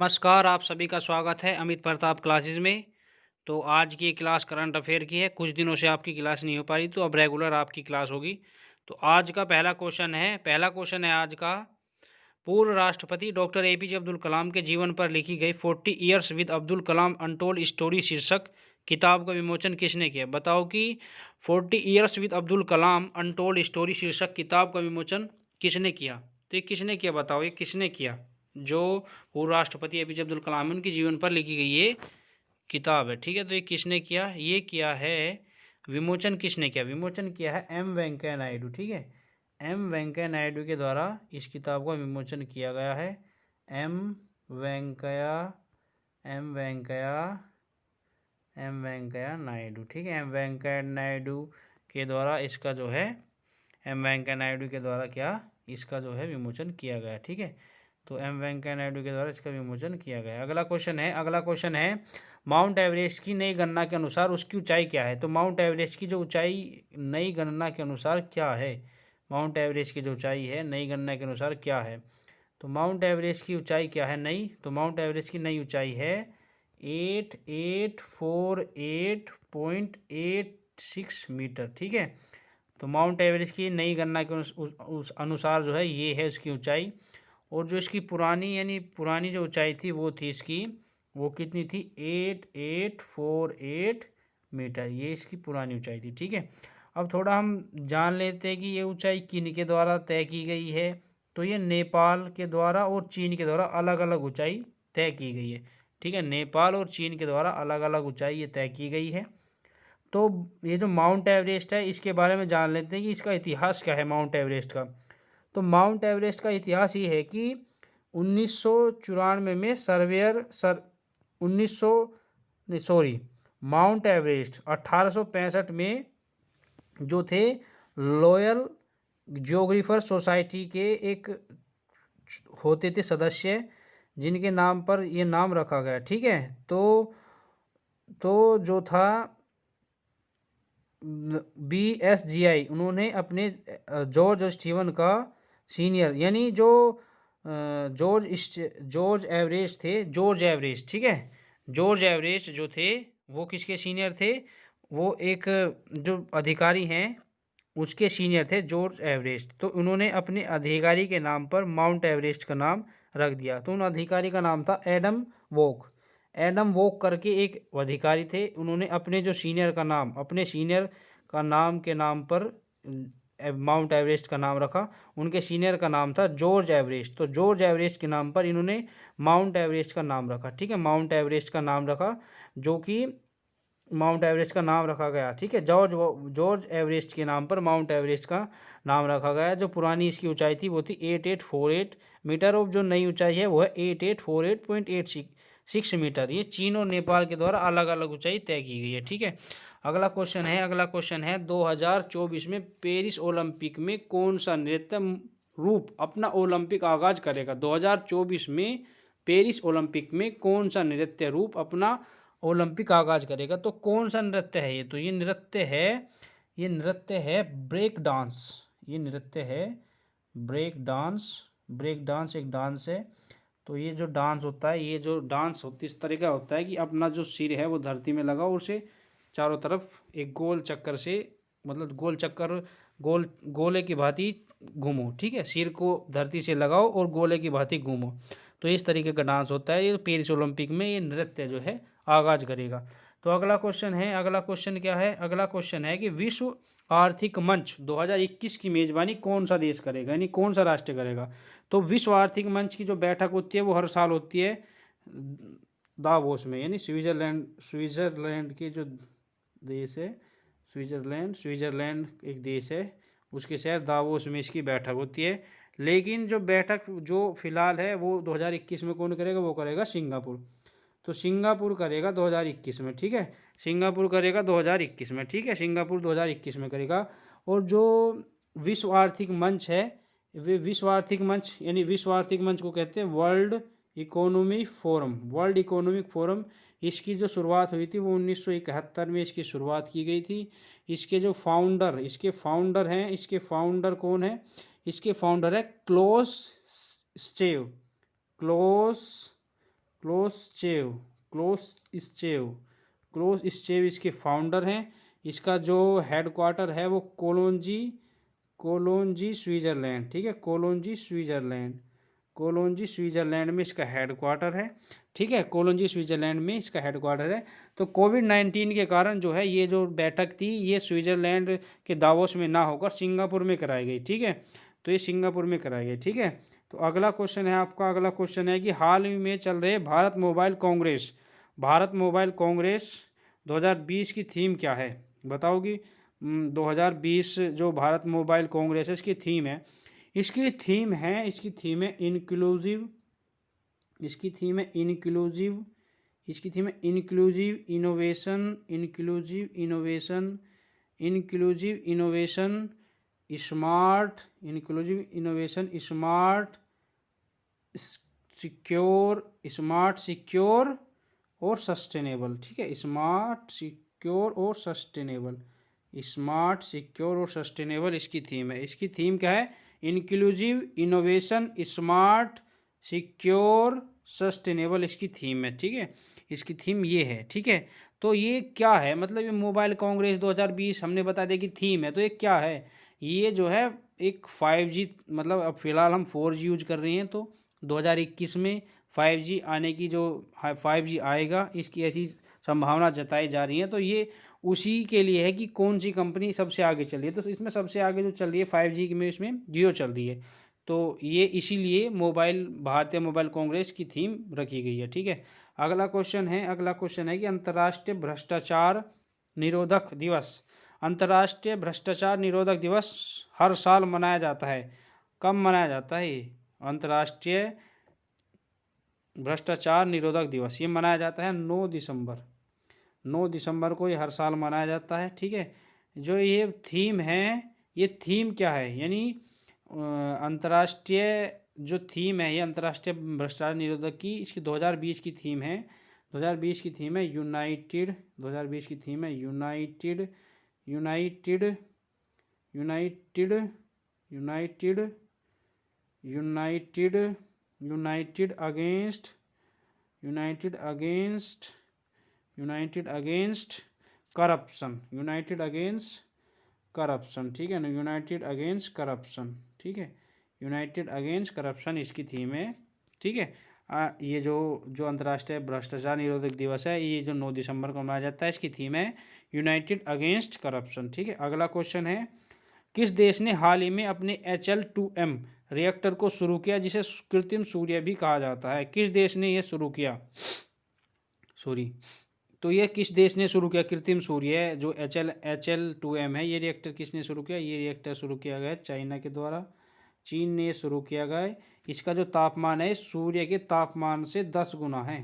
नमस्कार, आप सभी का स्वागत है अमित प्रताप क्लासेस में। तो आज की क्लास करंट अफेयर की है। कुछ दिनों से आपकी क्लास नहीं हो पा रही, तो अब रेगुलर आपकी क्लास होगी। तो आज का पहला क्वेश्चन है आज का। पूर्व राष्ट्रपति डॉक्टर एपीजे अब्दुल कलाम के जीवन पर लिखी गई 40 years with Abdul Kalam untold story शीर्षक किताब का विमोचन किसने किया? बताओ कि 40 years with Abdul Kalam untold story शीर्षक किताब का विमोचन किसने किया? तो ये किसने किया, बताओ ये किसने किया? जो पूर्व राष्ट्रपति एपीजे अब्दुल कलाम है, उनके जीवन पर लिखी गई ये किताब है। ठीक है, तो ये किसने किया? ये किया है, विमोचन किसने किया? विमोचन किया है एम वेंकैया नायडू। ठीक है, एम वेंकैया नायडू के द्वारा इस किताब का विमोचन किया गया है। M Venkaiah M Venkaiah M Venkaiah Naidu. ठीक है, एम वेंकैया नायडू के द्वारा इसका जो है एम वेंकैया नायडू के द्वारा क्या इसका जो है विमोचन किया गया। ठीक है, तो एम वेंकैया नायडू के द्वारा इसका विमोचन किया गया। अगला क्वेश्चन है माउंट एवरेस्ट की नई गणना के अनुसार उसकी ऊंचाई क्या है? तो माउंट एवरेस्ट की जो ऊंचाई नई गणना के अनुसार क्या है? माउंट एवरेस्ट की जो ऊंचाई है नई गणना के अनुसार क्या है? तो माउंट एवरेस्ट की ऊंचाई क्या है नई? तो माउंट एवरेस्ट की नई ऊंचाई है 8848.86 मीटर। ठीक है, तो माउंट एवरेस्ट की नई गणना के उस अनुसार जो है ये है उसकी ऊंचाई। और जो इसकी पुरानी जो ऊंचाई थी वो थी इसकी, वो कितनी थी? 8848 मीटर, ये इसकी पुरानी ऊंचाई थी। ठीक है, अब थोड़ा हम जान लेते हैं कि ये ऊंचाई किन के द्वारा तय की गई है। तो ये नेपाल के द्वारा और चीन के द्वारा अलग अलग ऊंचाई तय की गई है। ठीक है, नेपाल और चीन के द्वारा अलग अलग ऊंचाई ये तय की गई है। तो ये जो माउंट एवरेस्ट है इसके बारे में जान लेते हैं कि इसका इतिहास क्या है माउंट एवरेस्ट का। तो माउंट एवरेस्ट का इतिहास ये है कि 1994 में सर्वेयर सर 1900 नहीं सॉरी माउंट एवरेस्ट 1865 में जो थे लॉयल जियोग्राफर सोसाइटी के एक होते थे सदस्य, जिनके नाम पर ये नाम रखा गया। ठीक है, तो जो था BSGI, उन्होंने अपने जॉर्ज स्टीवन का सीनियर यानी जो जॉर्ज एवरेस्ट थे, जॉर्ज एवरेस्ट। ठीक है, जॉर्ज एवरेस्ट जो थे वो किसके सीनियर थे? वो एक जो अधिकारी हैं उसके सीनियर थे जॉर्ज एवरेस्ट। तो उन्होंने अपने अधिकारी के नाम पर माउंट एवरेस्ट का नाम रख दिया। तो उन अधिकारी का नाम था एडम वोक करके एक अधिकारी थे। उन्होंने अपने जो सीनियर का नाम अपने सीनियर का नाम के नाम पर माउंट एवरेस्ट का नाम रखा। उनके सीनियर का नाम था जॉर्ज एवरेस्ट। तो जॉर्ज एवरेस्ट के नाम पर इन्होंने माउंट एवरेस्ट का नाम रखा। ठीक है, माउंट एवरेस्ट का नाम रखा, जो कि माउंट एवरेस्ट का नाम रखा गया। ठीक है, जॉर्ज एवरेस्ट के नाम पर माउंट एवरेस्ट का नाम रखा गया। जो पुरानी इसकी ऊंचाई थी वो थी 8848 मीटर, और जो नई ऊंचाई है वो है 8848.86 मीटर। ये चीन और नेपाल के द्वारा अलग अलग ऊंचाई तय की गई है। ठीक है, अगला क्वेश्चन है 2024 में पेरिस ओलंपिक में कौन सा नृत्य रूप अपना ओलंपिक आगाज करेगा? 2024 में पेरिस ओलंपिक में कौन सा नृत्य रूप अपना ओलंपिक आगाज करेगा? तो कौन सा नृत्य है ये? तो ये नृत्य है ब्रेक डांस। ये नृत्य है ब्रेक डांस एक डांस है। तो ये जो डांस होता है, ये जो डांस होती इस तरह का होता है कि अपना जो सिर है वो धरती में लगाओ और उसे चारों तरफ एक गोल चक्कर से, मतलब गोल गोले की भांति घूमो। ठीक है, सिर को धरती से लगाओ और गोले की भांति घूमो। तो इस तरीके का डांस होता है। ये पेरिस ओलंपिक में ये नृत्य जो है आगाज करेगा। तो अगला क्वेश्चन क्या है? अगला क्वेश्चन है कि विश्व आर्थिक मंच 2021 की मेजबानी कौन सा देश करेगा, यानी कौन सा राष्ट्र करेगा? तो विश्व आर्थिक मंच की जो बैठक होती है वो हर साल होती है दावोस में, यानी स्विट्जरलैंड के जो देश है, स्विट्जरलैंड एक देश है, उसके शहर दावोस में इसकी बैठक होती है। लेकिन जो बैठक जो फिलहाल है वो 2021 में कौन करेगा? वो करेगा सिंगापुर। तो सिंगापुर करेगा 2021 में। ठीक है, सिंगापुर करेगा 2021 में। ठीक है, सिंगापुर 2021 में करेगा। और जो विश्व आर्थिक मंच है, वे विश्व आर्थिक मंच यानी विश्व आर्थिक मंच को कहते हैं वर्ल्ड इकोनॉमिक फोरम। इसकी जो शुरुआत हुई थी वो 1971 में इसकी शुरुआत की गई थी। इसके फाउंडर कौन है? इसके फाउंडर है क्लोस क्लोसचेव, क्लोसचेव इसके फाउंडर हैं। इसका जो हेडक्वार्टर है वो कोलोंजी स्विट्ज़रलैंड, ठीक है, कोलोंजी स्विट्ज़रलैंड में इसका हेडक्वार्टर है, ठीक है, कोलोंजी स्विट्ज़रलैंड में इसका हेडक्वार्टर है। तो कोविड-19 के कारण जो है ये जो बैठक थी ये स्विट्ज़रलैंड के दावोस में ना होकर सिंगापुर में कराई गई, ठीक है। तो ये सिंगापुर में कराई गई, ठीक है। तो अगला क्वेश्चन है आपका, अगला क्वेश्चन है कि हाल ही में चल रहे भारत मोबाइल कांग्रेस 2020 की थीम क्या है, बताओगी। 2020 जो भारत मोबाइल कांग्रेस है इसकी थीम है, इसकी थीम है इंक्लूसिव, इसकी थीम है इंक्लूसिव इनोवेशन, स्मार्ट सिक्योर और सस्टेनेबल, ठीक है, स्मार्ट सिक्योर और सस्टेनेबल इसकी थीम है। इसकी थीम क्या है, inclusive innovation smart secure sustainable इसकी थीम है, ठीक है, इसकी थीम ये है, ठीक है। तो ये क्या है, मतलब ये मोबाइल कांग्रेस 2020 हमने बता दिया कि थीम है, तो ये क्या है, ये जो है एक 5G, मतलब अब फिलहाल हम 4G यूज कर रहे हैं, तो 2021 में 5G आने की जो 5G आएगा इसकी ऐसी संभावना जताई जा रही है। तो ये उसी के लिए है कि कौन सी कंपनी सबसे आगे चल रही है, तो इसमें सबसे आगे जो चल रही है 5G में इसमें जियो चल रही है। तो ये इसीलिए भारतीय मोबाइल कांग्रेस की थीम रखी गई है, ठीक है। अगला क्वेश्चन है कि अंतर्राष्ट्रीय भ्रष्टाचार निरोधक दिवस हर साल मनाया जाता है, कब मनाया जाता है ये अंतर्राष्ट्रीय भ्रष्टाचार निरोधक दिवस, ये मनाया जाता है 9 दिसंबर को, ये हर साल मनाया जाता है, ठीक है। जो ये थीम है, ये थीम क्या है, यानी अंतर्राष्ट्रीय जो थीम है ये अंतर्राष्ट्रीय भ्रष्टाचार निरोधक की, इसकी 2020 की थीम है, 2020 की थीम है यूनाइटेड, 2020 की थीम है यूनाइटेड अगेंस्ट करप्शन, ठीक है ना, यूनाइटेड अगेंस्ट करप्शन, ठीक है, यूनाइटेड अगेंस्ट करप्शन इसकी थीम है, ठीक है। ये जो अंतर्राष्ट्रीय भ्रष्टाचार निरोधक दिवस है ये जो 9 दिसंबर को मनाया जाता है, इसकी थीम है यूनाइटेड अगेंस्ट करप्शन, ठीक है। अगला क्वेश्चन है, किस देश ने हाल ही में अपने HL2M रिएक्टर को शुरू किया, जिसे कृत्रिम सूर्य भी कहा जाता है, किस देश ने यह शुरू किया, तो ये किस देश ने शुरू किया, कृत्रिम सूर्य जो HL2M है, ये रिएक्टर किसने शुरू किया, ये रिएक्टर शुरू किया गया चाइना के द्वारा, चीन ने शुरू किया गया। इसका जो तापमान है सूर्य के तापमान से 10 गुना है,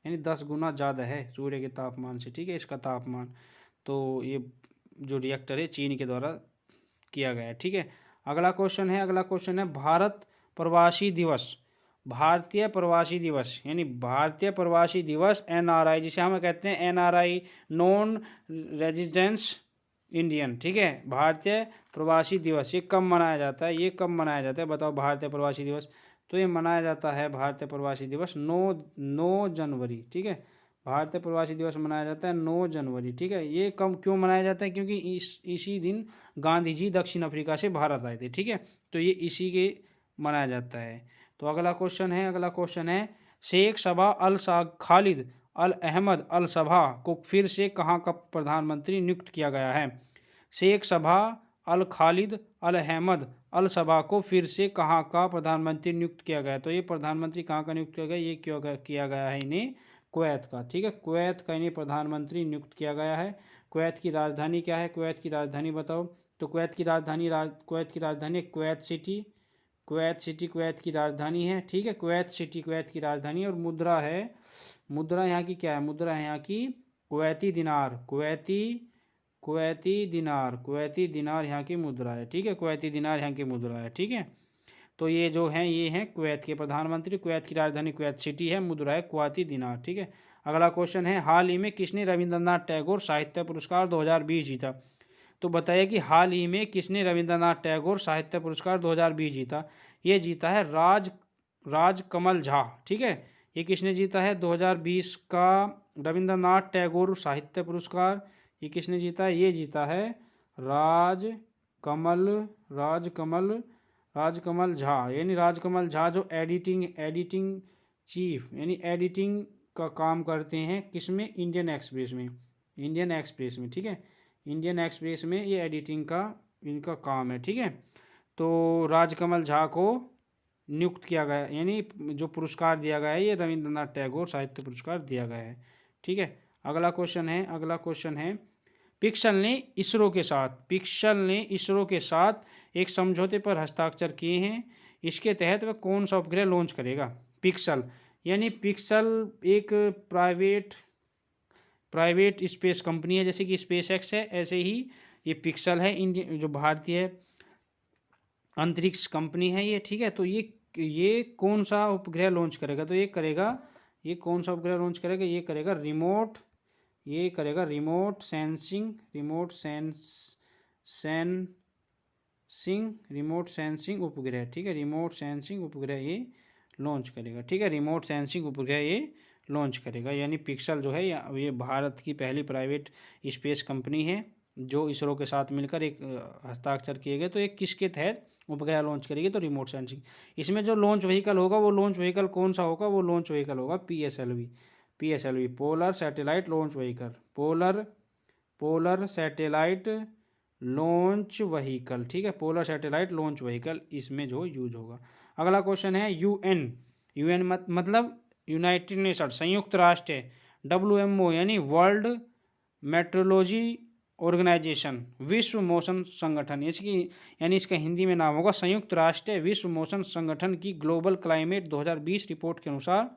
यानी 10 गुना ज़्यादा है सूर्य के तापमान से, ठीक है, इसका तापमान। तो ये जो रिएक्टर है चीन के द्वारा किया गया है, ठीक है। अगला क्वेश्चन है भारतीय प्रवासी दिवस NRI, जिसे हम कहते हैं NRI, नॉन रेजिडेंस इंडियन, ठीक है, भारतीय प्रवासी दिवस ये कब मनाया जाता है, बताओ भारतीय प्रवासी दिवस। तो ये मनाया जाता है भारतीय प्रवासी दिवस 9 जनवरी, ठीक है, भारतीय प्रवासी दिवस मनाया जाता है 9 जनवरी, ठीक है। ये कब क्यों मनाया जाता है, क्योंकि इसी दिन गांधी जी दक्षिण अफ्रीका से भारत आए थे, ठीक है, तो ये इसी के मनाया जाता है। तो अगला क्वेश्चन है शेख सबा खालिद अल अहमद अल सबा को फिर से कहाँ का प्रधानमंत्री नियुक्त किया गया है, शेख सबा अल खालिद अल अहमद अल सबा को फिर से कहाँ का प्रधानमंत्री नियुक्त किया गया है। तो ये प्रधानमंत्री कहाँ का नियुक्त किया गया, ये क्यों किया गया है इन्हें, कुवैत का, ठीक है, कुवैत का इन्हें प्रधानमंत्री नियुक्त किया गया है। कुवैत की राजधानी क्या है, कुवैत की राजधानी बताओ। तो कुवैत की राजधानी है कुवैत सिटी कुवैत की राजधानी है, ठीक है, कुवैत सिटी कुवैत की राजधानी। और मुद्रा यहाँ की क्या है, मुद्रा है यहाँ की कुवैती दिनार यहाँ की मुद्रा है, ठीक है, कुवैती दिनार यहाँ की मुद्रा है, ठीक है। तो ये जो हैं ये हैं कुवैत के प्रधानमंत्री, कुवैत की राजधानी कुवैत सिटी है, मुद्रा है कुवैती दिनार, ठीक है। अगला क्वेश्चन है, हाल ही में किसने रविंद्रनाथ टैगोर साहित्य पुरस्कार 2020 जीता। तो बताइए कि हाल ही में किसने रविंद्रनाथ टैगोर साहित्य पुरस्कार 2020 जीता। ये जीता है राजकमल झा, ठीक है, ये किसने जीता है? 2020 का रविंद्रनाथ टैगोर साहित्य पुरस्कार ये किसने जीता है? ये जीता है राजकमल राजकमल राजकमल झा, यानी राजकमल झा जो एडिटिंग चीफ यानी एडिटिंग का काम करते हैं किसमें? इंडियन एक्सप्रेस में, इंडियन एक्सप्रेस में, ठीक है, इंडियन एक्सप्रेस में ये एडिटिंग का इनका काम है, ठीक है। तो राजकमल झा को नियुक्त किया गया, यानी जो पुरस्कार दिया गया है ये रविंद्रनाथ टैगोर साहित्य पुरस्कार दिया गया है, ठीक है। अगला क्वेश्चन है पिक्सल ने इसरो के साथ एक समझौते पर हस्ताक्षर किए हैं, इसके तहत वह कौन सा उपग्रह लॉन्च करेगा? पिक्सल यानी पिक्सल एक प्राइवेट स्पेस कंपनी है, जैसे कि स्पेस एक्स है, ऐसे ही ये पिक्सल है, इंडिया जो भारतीय अंतरिक्ष कंपनी है ये, ठीक है। तो ये कौन सा उपग्रह लॉन्च करेगा? तो ये कौन सा उपग्रह लॉन्च करेगा? ये करेगा रिमोट सेंसिंग उपग्रह, ठीक है, रिमोट सेंसिंग उपग्रह ये लॉन्च करेगा, ठीक है, रिमोट सेंसिंग उपग्रह ये लॉन्च करेगा। यानी पिक्सल जो है ये भारत की पहली प्राइवेट स्पेस कंपनी है जो इसरो के साथ मिलकर एक हस्ताक्षर किए गए। तो एक किसके तहत उपग्रह लॉन्च करेगी? तो रिमोट सेंसिंग। इसमें जो लॉन्च व्हीकल होगा वो लॉन्च व्हीकल कौन सा होगा? वो लॉन्च व्हीकल होगा PSLV polar satellite launch vehicle, polar satellite launch vehicle, ठीक है, पोलर सैटेलाइट लॉन्च व्हीकल इसमें जो यूज होगा। अगला क्वेश्चन है यूएन मतलब यूनाइटेड नेशन, संयुक्त राष्ट्र है, WMO यानी वर्ल्ड मेट्रोलॉजी ऑर्गेनाइजेशन, विश्व मौसम संगठन, इसकी यानी इसका हिंदी में नाम होगा संयुक्त राष्ट्र विश्व मौसम संगठन की ग्लोबल क्लाइमेट 2020 रिपोर्ट के अनुसार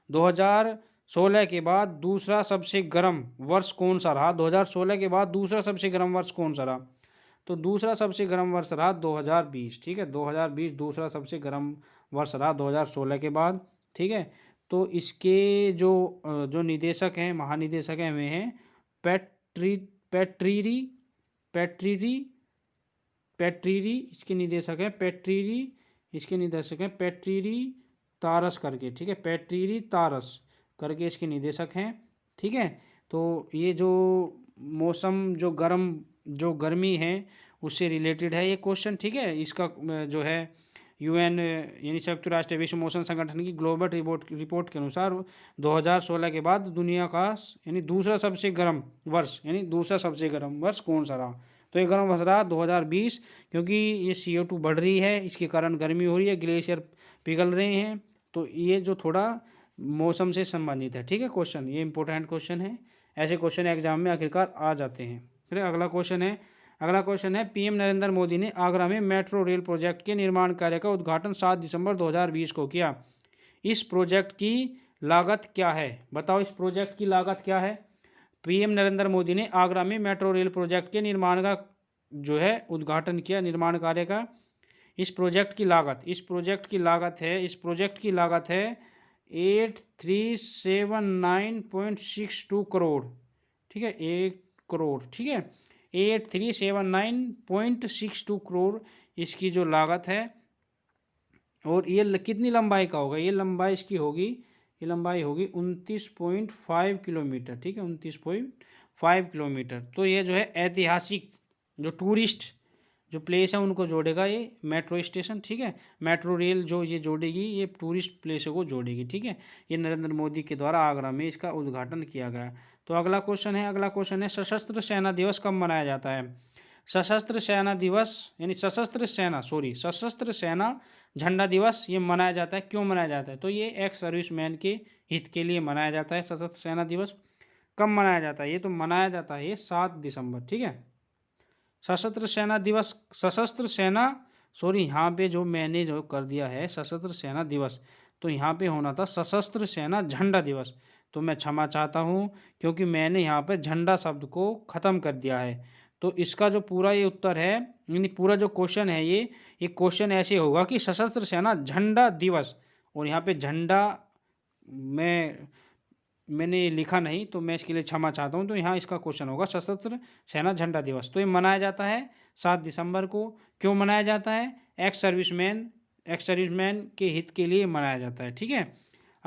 2016 के बाद दूसरा सबसे गर्म वर्ष कौन सा रहा? 2016 के बाद दूसरा सबसे गर्म वर्ष कौन सा रहा? तो दूसरा सबसे गर्म वर्ष रहा 2020, ठीक है, 2020 दूसरा सबसे गर्म वर्ष रहा 2016 के बाद, ठीक है। तो इसके जो निदेशक हैं, महानिदेशक हैं, वे हैं पैट्रीरी इसके निदेशक हैं पैट्रीरी तारस करके, ठीक है, पैट्रीरी तारस करके इसके निदेशक हैं, ठीक है। तो ये जो मौसम जो गर्मी है उससे रिलेटेड है ये क्वेश्चन, ठीक है। इसका जो है UN यानी संयुक्त राष्ट्र विश्व मौसम संगठन की ग्लोबल रिपोर्ट के अनुसार 2016 के बाद दुनिया का यानी दूसरा सबसे गर्म वर्ष कौन सा रहा? तो ये गर्म वर्ष रहा 2020, क्योंकि ये CO2 बढ़ रही है, इसके कारण गर्मी हो रही है, ग्लेशियर पिघल रहे हैं, तो ये जो थोड़ा मौसम से संबंधित है, ठीक है क्वेश्चन, ये इंपॉर्टेंट क्वेश्चन है, ऐसे क्वेश्चन एग्जाम में आखिरकार आ जाते हैं, ठीक है। अगला क्वेश्चन है PM नरेंद्र मोदी ने आगरा में मेट्रो रेल प्रोजेक्ट के निर्माण कार्य का उद्घाटन 7 दिसंबर 2020 को किया। इस प्रोजेक्ट की लागत क्या है? बताओ इस प्रोजेक्ट की लागत क्या है? PM नरेंद्र मोदी ने आगरा में मेट्रो रेल प्रोजेक्ट के निर्माण का जो है उद्घाटन किया, निर्माण कार्य का। इस प्रोजेक्ट की लागत है 8379.62 करोड़, ठीक है, 1 करोड़, ठीक है, 8379.62 करोड़ इसकी जो लागत है। और ये कितनी लंबाई का होगा? ये लंबाई इसकी होगी 29.5 किलोमीटर, ठीक है, 29.5 किलोमीटर। तो ये जो है ऐतिहासिक जो टूरिस्ट जो प्लेस है उनको जोड़ेगा ये मेट्रो स्टेशन, ठीक है, मेट्रो रेल जो ये जोड़ेगी, ये टूरिस्ट प्लेसों को जोड़ेगी, ठीक है। ये नरेंद्र मोदी के द्वारा आगरा में इसका उद्घाटन किया गया। तो अगला क्वेश्चन है सशस्त्र सेना दिवस कब मनाया जाता है? सशस्त्र सेना झंडा दिवस ये मनाया जाता है। क्यों मनाया जाता है? तो ये एक्स सर्विसमैन के हित के लिए मनाया जाता है। सशस्त्र सेना दिवस कब मनाया जाता है? ये तो मनाया जाता है ये 7 दिसंबर, ठीक है। यहाँ पे जो मैंने जो कर दिया है सशस्त्र सेना दिवस, तो यहाँ पे होना था सशस्त्र सेना झंडा दिवस। तो मैं क्षमा चाहता हूँ क्योंकि मैंने यहाँ पे झंडा शब्द को ख़त्म कर दिया है। तो इसका जो पूरा ये उत्तर है, यानी पूरा जो क्वेश्चन है ये क्वेश्चन ऐसे होगा कि सशस्त्र सेना झंडा दिवस, और यहाँ पे झंडा मैंने लिखा नहीं, तो मैं इसके लिए क्षमा चाहता हूँ। तो यहाँ इसका क्वेश्चन होगा सशस्त्र सेना झंडा दिवस। तो ये मनाया जाता है 7 दिसंबर को। क्यों मनाया जाता है? एक्स सर्विसमैन के हित के लिए मनाया जाता है, ठीक है।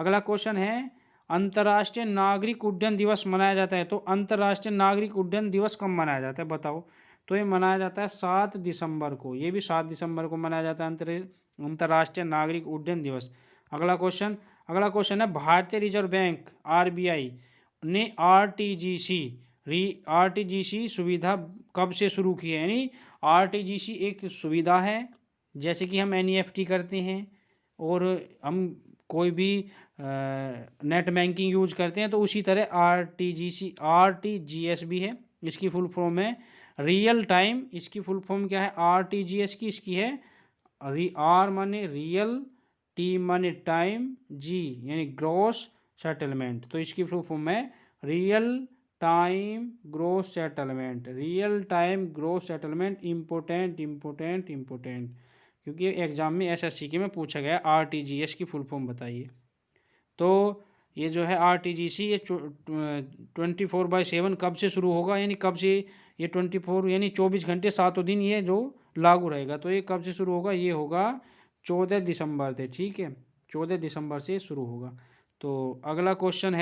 अगला क्वेश्चन है, अंतर्राष्ट्रीय नागरिक उड्डयन दिवस मनाया जाता है, तो अंतर्राष्ट्रीय नागरिक उड्डयन दिवस कब मनाया जाता है बताओ। तो ये मनाया जाता है 7 दिसंबर को, ये भी 7 दिसंबर को मनाया जाता है अंतर्राष्ट्रीय नागरिक उड्डयन दिवस। अगला क्वेश्चन है, भारतीय रिजर्व बैंक आरबीआई ने आरटीजीसी सुविधा कब से शुरू की है। यानी आरटीजीसी एक सुविधा है, जैसे कि हम एनईएफटी करते हैं और हम कोई भी नेट बैंकिंग यूज करते हैं, तो उसी तरह आरटीजीएस भी है। इसकी फुल फॉर्म है रियल टाइम, इसकी फुल फॉर्म क्या है आरटीजीएस की, इसकी है आर माने रियल, टी माने टाइम, जी यानी ग्रॉस सेटलमेंट। तो इसकी फुल फॉर्म है real time gross settlement. Real time gross settlement important, क्योंकि एग्जाम में एसएससी के में पूछा गया आरटीजीएस की फुल फॉर्म बताइए। तो ये जो है आरटीजीसी ये 24/7 कब से शुरू होगा, यानी कब से ये 24 यानी 24 घंटे 7 दिन ये जो लागू रहेगा। तो ये कब से शुरू होगा, ये होगा 14 दिसंबर से, ठीक है 14 दिसंबर से शुरू होगा। तो अगला क्वेश्चन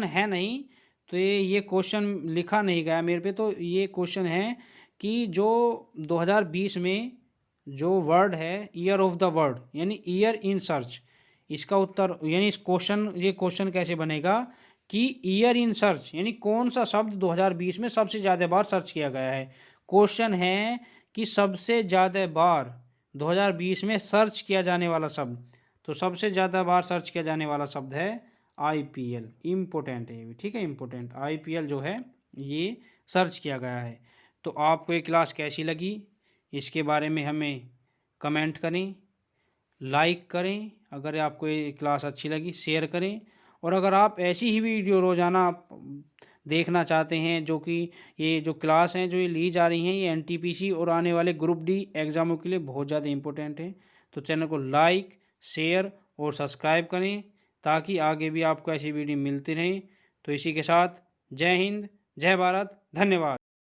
है नहीं, तो ये क्वेश्चन लिखा नहीं गया मेरे पे। तो ये क्वेश्चन है कि जो 2020 में जो वर्ड है ईयर ऑफ द वर्ड यानी ईयर इन सर्च, इसका उत्तर यानी ये क्वेश्चन कैसे बनेगा कि ईयर इन सर्च यानी कौन सा शब्द 2020 में सबसे ज़्यादा बार सर्च किया गया है। क्वेश्चन है कि सबसे ज़्यादा बार 2020 में सर्च किया जाने वाला शब्द, तो सबसे ज़्यादा बार सर्च किया जाने वाला शब्द है आईपीएल। इम्पोर्टेंट है ये भी, ठीक है इम्पोर्टेंट, आईपीएल जो है ये सर्च किया गया है। तो आपको ये क्लास कैसी लगी इसके बारे में हमें कमेंट करें, लाइक करें, अगर आपको ये क्लास अच्छी लगी शेयर करें, और अगर आप ऐसी ही वीडियो रोज़ाना आप देखना चाहते हैं, जो कि ये जो क्लास हैं जो ये ली जा रही हैं ये एनटीपीसी और आने वाले ग्रुप डी एग्ज़ामों के लिए बहुत ज़्यादा इम्पोर्टेंट है। तो चैनल को लाइक शेयर और सब्सक्राइब करें ताकि आगे भी आपको ऐसी वीडियो मिलती रहें। तो इसी के साथ जय हिंद, जय भारत, धन्यवाद।